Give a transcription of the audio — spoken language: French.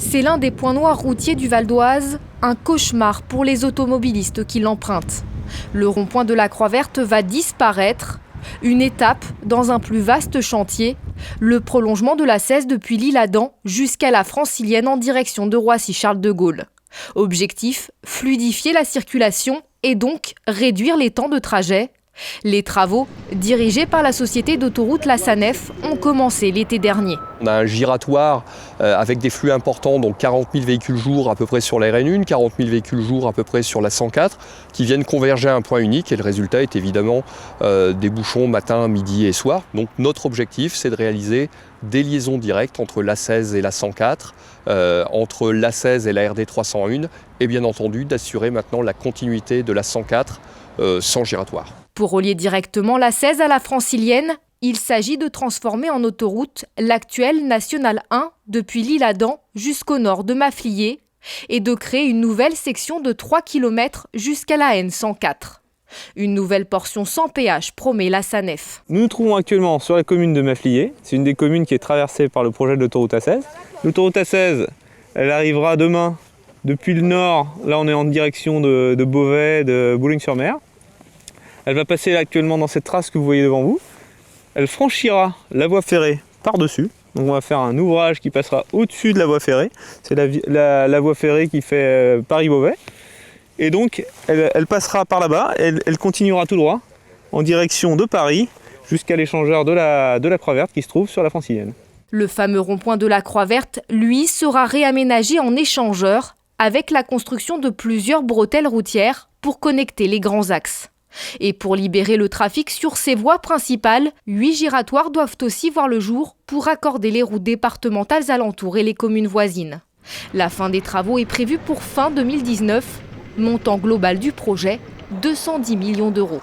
C'est l'un des points noirs routiers du Val d'Oise, un cauchemar pour les automobilistes qui l'empruntent. Le rond-point de la Croix-Verte va disparaître, une étape dans un plus vaste chantier, le prolongement de la 16 depuis l'Isle-Adam jusqu'à la Francilienne en direction de Roissy-Charles de Gaulle. Objectif, fluidifier la circulation et donc réduire les temps de trajet. Les travaux, dirigés par la société d'autoroute La Sanef, ont commencé l'été dernier. On a un giratoire avec des flux importants, donc 40 000 véhicules jour à peu près sur la RN1, 40 000 véhicules jour à peu près sur la 104, qui viennent converger à un point unique et le résultat est évidemment des bouchons matin, midi et soir. Donc notre objectif, c'est de réaliser des liaisons directes entre la 16 et la 104, entre la 16 et la RD 301 et bien entendu d'assurer maintenant la continuité de la 104 sans giratoire. Pour relier directement la 16 à la Francilienne, il s'agit de transformer en autoroute l'actuelle Nationale 1 depuis l'Isle-Adam jusqu'au nord de Maffliers et de créer une nouvelle section de 3 km jusqu'à la N104. Une nouvelle portion sans péage promet la Sanef. Nous nous trouvons actuellement sur la commune de Maffliers. C'est une des communes qui est traversée par le projet de l'autoroute A16. L'autoroute A16, elle arrivera demain depuis le nord. Là, on est en direction de Beauvais, de Boulogne-sur-Mer. Elle va passer actuellement dans cette trace que vous voyez devant vous. Elle franchira la voie ferrée par-dessus. Donc on va faire un ouvrage qui passera au-dessus de la voie ferrée. C'est la voie ferrée qui fait Paris-Beauvais. Et donc elle passera par là-bas, elle continuera tout droit en direction de Paris jusqu'à l'échangeur de la Croix-Verte qui se trouve sur la Francilienne. Le fameux rond-point de la Croix-Verte, lui, sera réaménagé en échangeur avec la construction de plusieurs bretelles routières pour connecter les grands axes. Et pour libérer le trafic sur ces voies principales, 8 giratoires doivent aussi voir le jour pour raccorder les routes départementales alentour et les communes voisines. La fin des travaux est prévue pour fin 2019. Montant global du projet, 210 millions d'euros.